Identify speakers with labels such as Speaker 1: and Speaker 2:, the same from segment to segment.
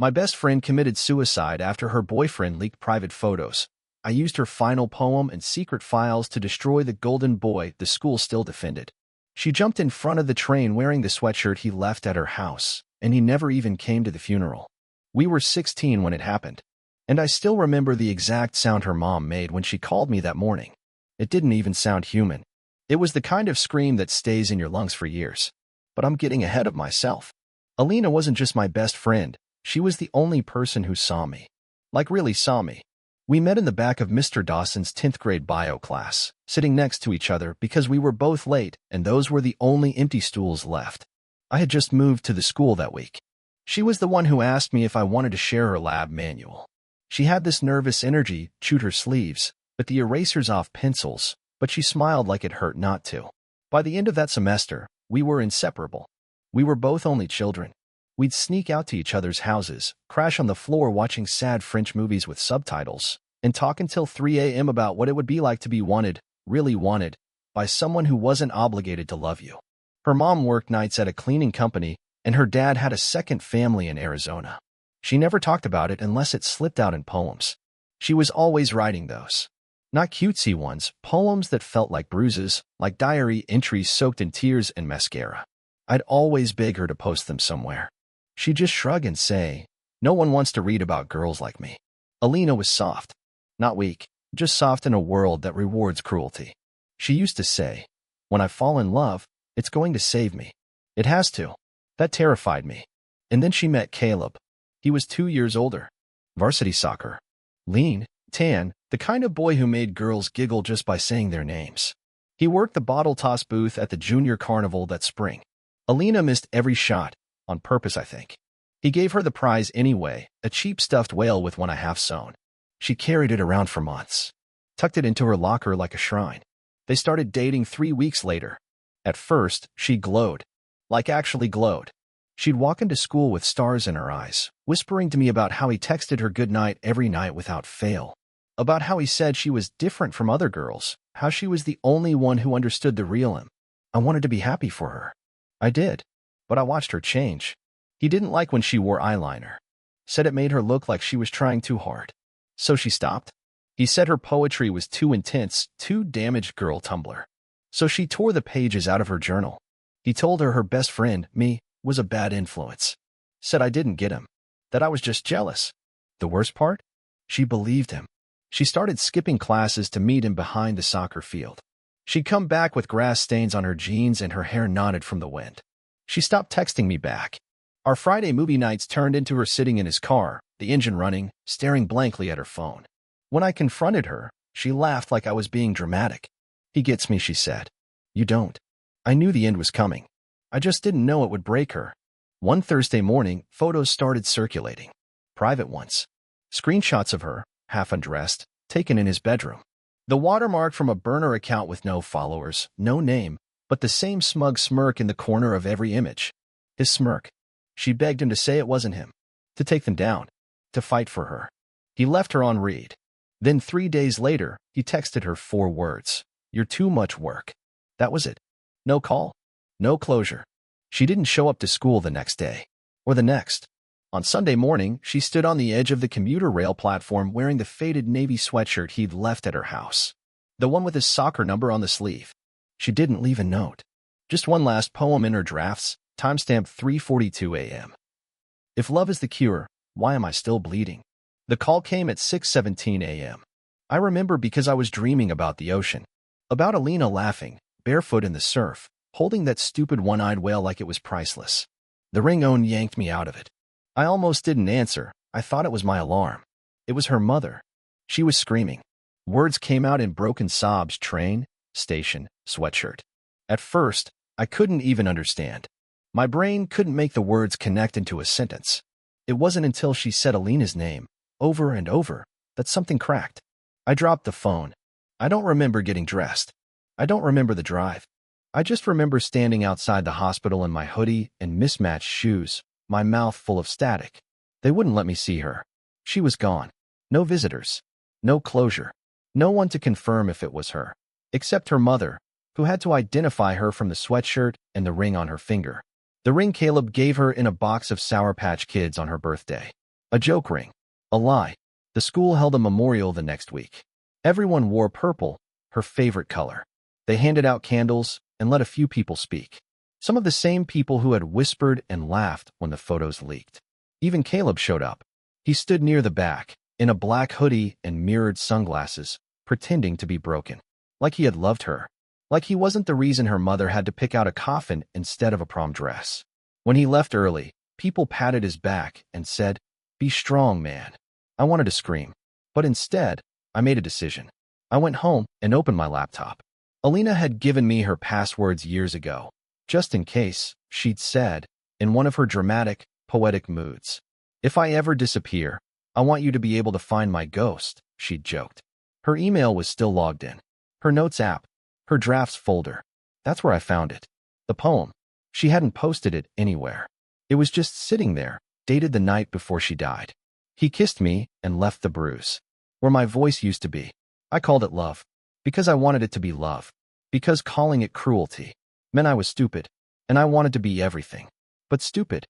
Speaker 1: My best friend committed suicide after her boyfriend leaked private photos. I used her final poem and secret files to destroy the golden boy the school still defended. She jumped in front of the train wearing the sweatshirt he left at her house, and he never even came to the funeral. We were 16 when it happened, and I still remember the exact sound her mom made when she called me that morning. It didn't even sound human. It was the kind of scream that stays in your lungs for years. But I'm getting ahead of myself. Alina wasn't just my best friend. She was the only person who saw me. Like really saw me. We met in the back of Mr. Dawson's 10th grade bio class, sitting next to each other because we were both late and those were the only empty stools left. I had just moved to the school that week. She was the one who asked me if I wanted to share her lab manual. She had this nervous energy, chewed her sleeves, bit the erasers off pencils, but she smiled like it hurt not to. By the end of that semester, we were inseparable. We were both only children. We'd sneak out to each other's houses, crash on the floor watching sad French movies with subtitles, and talk until 3 a.m. about what it would be like to be wanted, really wanted, by someone who wasn't obligated to love you. Her mom worked nights at a cleaning company, and her dad had a second family in Arizona. She never talked about it unless it slipped out in poems. She was always writing those. Not cutesy ones, poems that felt like bruises, like diary entries soaked in tears and mascara. I'd always beg her to post them somewhere. She'd just shrug and say, "No one wants to read about girls like me." Alina was soft. Not weak, just soft in a world that rewards cruelty. She used to say, "When I fall in love, it's going to save me. It has to." That terrified me. And then she met Caleb. He was 2 years older. Varsity soccer. Lean, tan, the kind of boy who made girls giggle just by saying their names. He worked the bottle toss booth at the junior carnival that spring. Alina missed every shot, on purpose I think. He gave her the prize anyway, a cheap stuffed whale with one I half sewn. She carried it around for months. Tucked it into her locker like a shrine. They started dating 3 weeks later. At first, she glowed. Like actually glowed. She'd walk into school with stars in her eyes, whispering to me about how he texted her goodnight every night without fail. About how he said she was different from other girls, how she was the only one who understood the real him. I wanted to be happy for her. I did. But I watched her change. He didn't like when she wore eyeliner. Said it made her look like she was trying too hard. So she stopped. He said her poetry was too intense, too damaged girl Tumblr. So she tore the pages out of her journal. He told her best friend, me, was a bad influence. Said I didn't get him. That I was just jealous. The worst part? She believed him. She started skipping classes to meet him behind the soccer field. She'd come back with grass stains on her jeans and her hair knotted from the wind. She stopped texting me back. Our Friday movie nights turned into her sitting in his car, the engine running, staring blankly at her phone. When I confronted her, she laughed like I was being dramatic. "He gets me," she said. "You don't." I knew the end was coming. I just didn't know it would break her. One Thursday morning, photos started circulating. Private ones. Screenshots of her, half undressed, taken in his bedroom. The watermark from a burner account with no followers, no name, but the same smug smirk in the corner of every image. His smirk. She begged him to say it wasn't him. To take them down. To fight for her. He left her on read. Then 3 days later, he texted her 4 words. "You're too much work." That was it. No call. No closure. She didn't show up to school the next day. Or the next. On Sunday morning, she stood on the edge of the commuter rail platform wearing the faded navy sweatshirt he'd left at her house. The one with his soccer number on the sleeve. She didn't leave a note. Just one last poem in her drafts, timestamp 3:42 a.m. If love is the cure, why am I still bleeding? The call came at 6:17 a.m. I remember because I was dreaming about the ocean. About Alina laughing, barefoot in the surf, holding that stupid one-eyed whale like it was priceless. The ring-own yanked me out of it. I almost didn't answer. I thought it was my alarm. It was her mother. She was screaming. Words came out in broken sobs: train, station, sweatshirt. At first, I couldn't even understand. My brain couldn't make the words connect into a sentence. It wasn't until she said Alina's name, over and over, that something cracked. I dropped the phone. I don't remember getting dressed. I don't remember the drive. I just remember standing outside the hospital in my hoodie and mismatched shoes, my mouth full of static. They wouldn't let me see her. She was gone. No visitors. No closure. No one to confirm if it was her. Except her mother, who had to identify her from the sweatshirt and the ring on her finger. The ring Caleb gave her in a box of Sour Patch Kids on her birthday. A joke ring. A lie. The school held a memorial the next week. Everyone wore purple, her favorite color. They handed out candles and let a few people speak. Some of the same people who had whispered and laughed when the photos leaked. Even Caleb showed up. He stood near the back, in a black hoodie and mirrored sunglasses, pretending to be broken. Like he had loved her. Like he wasn't the reason her mother had to pick out a coffin instead of a prom dress. When he left early, people patted his back and said, "Be strong, man." I wanted to scream. But instead, I made a decision. I went home and opened my laptop. Alina had given me her passwords years ago. Just in case, she'd said, in one of her dramatic, poetic moods. "If I ever disappear, I want you to be able to find my ghost," she'd joked. Her email was still logged in. Her notes app. Her drafts folder. That's where I found it. The poem. She hadn't posted it anywhere. It was just sitting there, dated the night before she died. He kissed me and left the bruise. Where my voice used to be. I called it love. Because I wanted it to be love. Because calling it cruelty meant I was stupid. And I wanted to be everything. But stupid.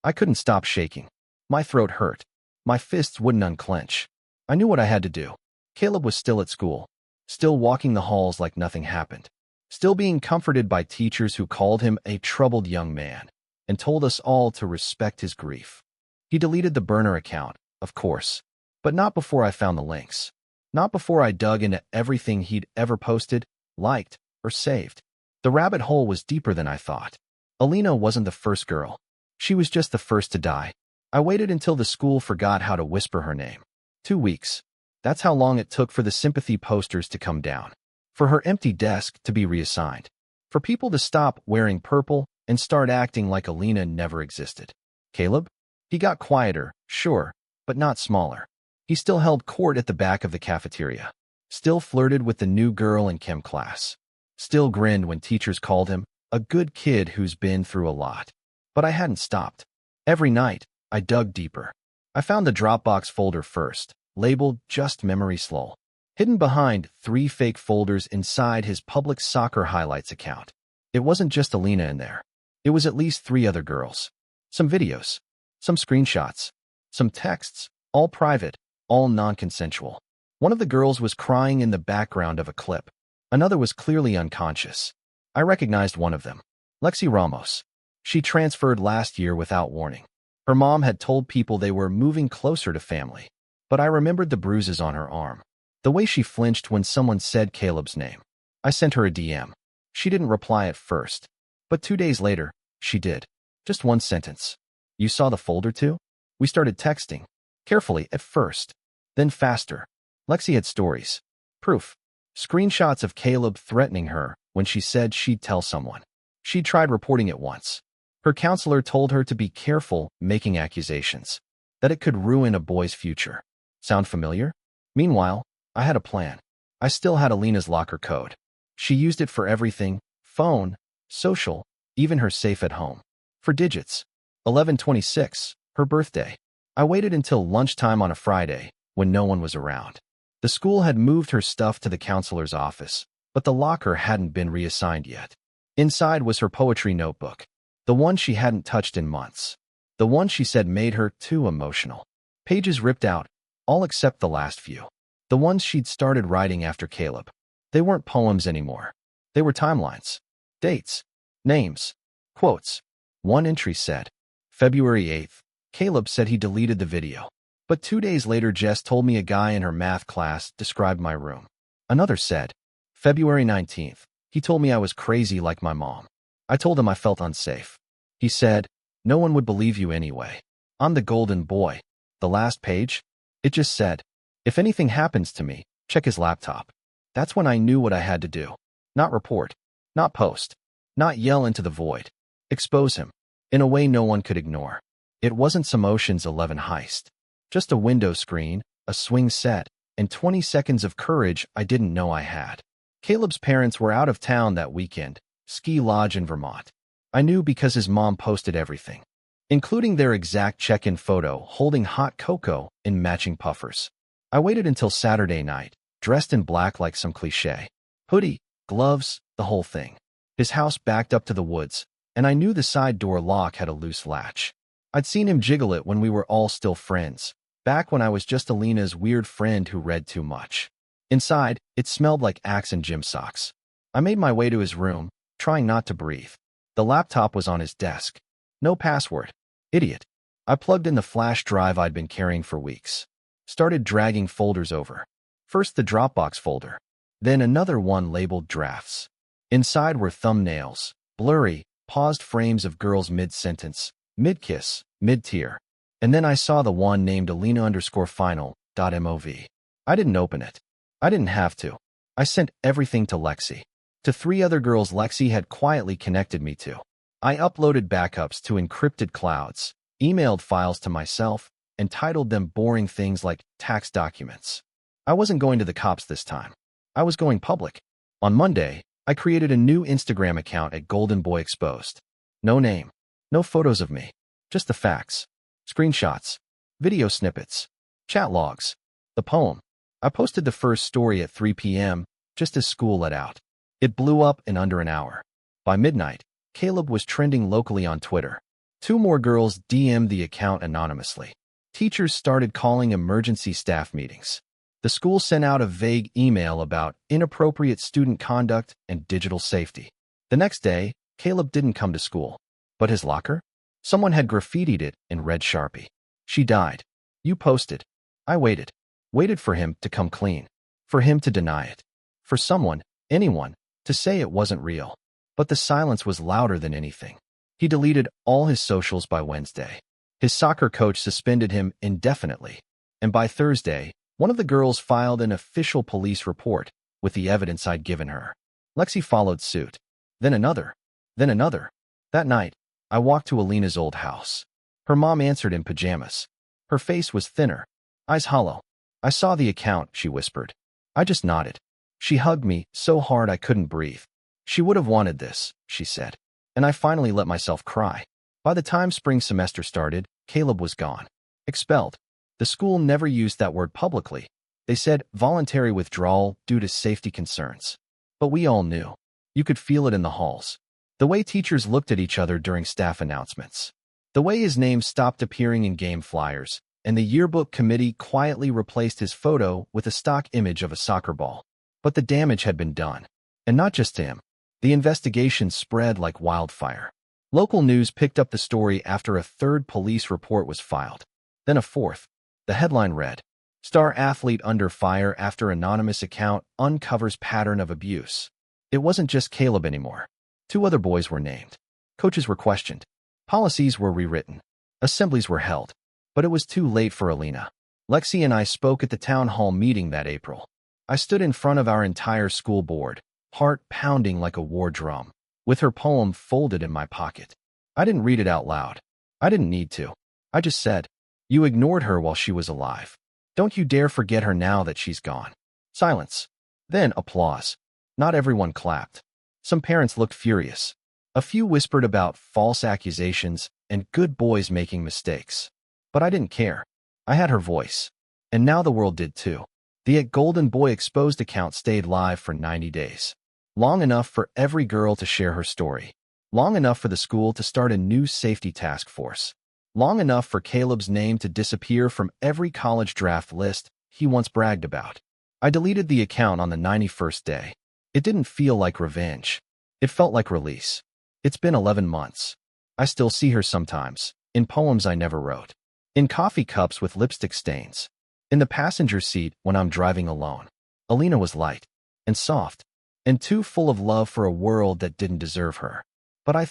Speaker 1: I couldn't stop shaking. My throat hurt. My fists wouldn't unclench. I knew what I had to do. Caleb was still at school. Still walking the halls like nothing happened. Still being comforted by teachers who called him a troubled young man and told us all to respect his grief. He deleted the burner account, of course, but not before I found the links. Not before I dug into everything he'd ever posted, liked, or saved. The rabbit hole was deeper than I thought. Alina wasn't the first girl. She was just the first to die. I waited until the school forgot how to whisper her name. 2 weeks. That's how long it took for the sympathy posters to come down. For her empty desk to be reassigned. For people to stop wearing purple and start acting like Alina never existed. Caleb? He got quieter, sure, but not smaller. He still held court at the back of the cafeteria. Still flirted with the new girl in chem class. Still grinned when teachers called him a good kid who's been through a lot. But I hadn't stopped. Every night, I dug deeper. I found the Dropbox folder first, labeled Just Memory Slow. Hidden behind 3 fake folders inside his public soccer highlights account. It wasn't just Alina in there. It was at least 3 other girls. Some videos. Some screenshots. Some texts. All private. All non-consensual. One of the girls was crying in the background of a clip. Another was clearly unconscious. I recognized one of them. Lexi Ramos. She transferred last year without warning. Her mom had told people they were moving closer to family. But I remembered the bruises on her arm. The way she flinched when someone said Caleb's name. I sent her a DM. She didn't reply at first. But 2 days later, she did. Just one sentence. "You saw the folder too?" We started texting. Carefully at first. Then faster. Lexi had stories. Proof. Screenshots of Caleb threatening her when she said she'd tell someone. She'd tried reporting it once. Her counselor told her to be careful making accusations. That it could ruin a boy's future. Sound familiar? Meanwhile, I had a plan. I still had Alina's locker code. She used it for everything, phone, social, even her safe at home. For digits. 11/26, her birthday. I waited until lunchtime on a Friday, when no one was around. The school had moved her stuff to the counselor's office, but the locker hadn't been reassigned yet. Inside was her poetry notebook. The one she hadn't touched in months. The one she said made her too emotional. Pages ripped out, all except the last few. The ones she'd started writing after Caleb. They weren't poems anymore. They were timelines. Dates. Names. Quotes. One entry said, February 8th. Caleb said he deleted the video. But 2 days later Jess told me a guy in her math class described my room. Another said, February 19th. He told me I was crazy like my mom. I told him I felt unsafe. He said, no one would believe you anyway. I'm the golden boy. The last page? It just said, if anything happens to me, check his laptop. That's when I knew what I had to do. Not report. Not post. Not yell into the void. Expose him. In a way no one could ignore. It wasn't some Ocean's 11 heist. Just a window screen, a swing set, and 20 seconds of courage I didn't know I had. Caleb's parents were out of town that weekend, ski lodge in Vermont. I knew because his mom posted everything, including their exact check-in photo holding hot cocoa in matching puffers. I waited until Saturday night, dressed in black like some cliché. Hoodie, gloves, the whole thing. His house backed up to the woods, and I knew the side door lock had a loose latch. I'd seen him jiggle it when we were all still friends, back when I was just Alina's weird friend who read too much. Inside, it smelled like Axe and gym socks. I made my way to his room, trying not to breathe. The laptop was on his desk. No password. Idiot. I plugged in the flash drive I'd been carrying for weeks. Started dragging folders over. First the Dropbox folder, then another one labeled drafts. Inside were thumbnails, blurry, paused frames of girls mid-sentence, mid-kiss, mid-tear. And then I saw the one named Alina_final.mov. I didn't open it. I didn't have to. I sent everything to Lexi. To 3 other girls Lexi had quietly connected me to. I uploaded backups to encrypted clouds, emailed files to myself, and titled them boring things like tax documents. I wasn't going to the cops this time. I was going public. On Monday, I created a new Instagram account at Golden Boy Exposed. No name. No photos of me. Just the facts. Screenshots. Video snippets. Chat logs. The poem. I posted the first story at 3 p.m., just as school let out. It blew up in under an hour. By midnight, Caleb was trending locally on Twitter. 2 more girls DM'd the account anonymously. Teachers started calling emergency staff meetings. The school sent out a vague email about inappropriate student conduct and digital safety. The next day, Caleb didn't come to school. But his locker? Someone had graffitied it in red Sharpie. She died. You posted. I waited. Waited for him to come clean. For him to deny it. For someone, anyone, to say it wasn't real. But the silence was louder than anything. He deleted all his socials by Wednesday. His soccer coach suspended him indefinitely. And by Thursday, one of the girls filed an official police report with the evidence I'd given her. Lexi followed suit. Then another. Then another. That night, I walked to Alina's old house. Her mom answered in pajamas. Her face was thinner, eyes hollow. I saw the account, she whispered. I just nodded. She hugged me so hard I couldn't breathe. She would have wanted this, she said. And I finally let myself cry. By the time spring semester started, Caleb was gone. Expelled. The school never used that word publicly. They said voluntary withdrawal due to safety concerns. But we all knew. You could feel it in the halls. The way teachers looked at each other during staff announcements. The way his name stopped appearing in game flyers, and the yearbook committee quietly replaced his photo with a stock image of a soccer ball. But the damage had been done. And not just to him. The investigation spread like wildfire. Local news picked up the story after a 3rd police report was filed. Then a 4th. The headline read, Star athlete under fire after anonymous account uncovers pattern of abuse. It wasn't just Caleb anymore. 2 other boys were named. Coaches were questioned. Policies were rewritten. Assemblies were held. But it was too late for Alina. Lexi and I spoke at the town hall meeting that April. I stood in front of our entire school board, heart pounding like a war drum, with her poem folded in my pocket. I didn't read it out loud. I didn't need to. I just said, You ignored her while she was alive. Don't you dare forget her now that she's gone. Silence. Then applause. Not everyone clapped. Some parents looked furious. A few whispered about false accusations and good boys making mistakes. But I didn't care. I had her voice. And now the world did too. The @Golden Boy Exposed account stayed live for 90 days. Long enough for every girl to share her story. Long enough for the school to start a new safety task force. Long enough for Caleb's name to disappear from every college draft list he once bragged about. I deleted the account on the 91st day. It didn't feel like revenge. It felt like release. It's been 11 months. I still see her sometimes, in poems I never wrote. In coffee cups with lipstick stains. In the passenger seat when I'm driving alone. Alina was light and soft and too full of love for a world that didn't deserve her. But I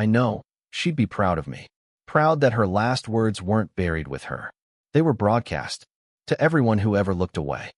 Speaker 1: know, she'd be proud of me. Proud that her last words weren't buried with her. They were broadcast to everyone who ever looked away.